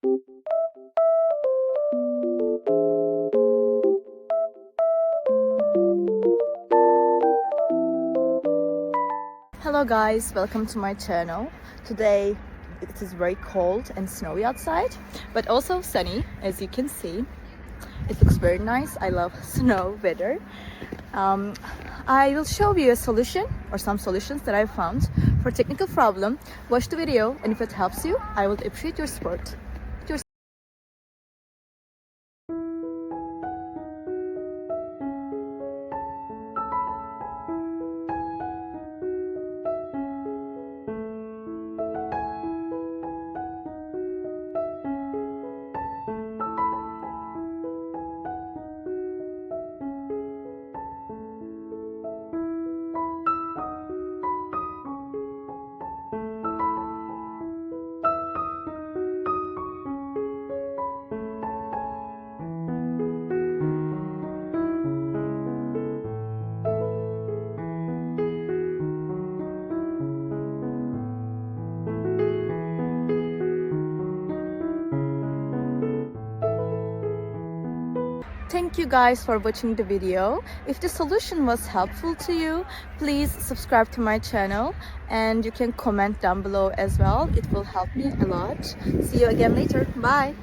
Hello guys, welcome to my channel. Today it is very cold and snowy outside, but also sunny, as you can see. It looks very nice. I love snow weather. I will show you a solution or some solutions that I found for technical problem. Watch the video, and if it helps you, I would appreciate your support. Thank you guys for watching the video. If the solution was helpful to you, please subscribe to my channel and you can comment down below as well. It will help me a lot. See you again later. Bye.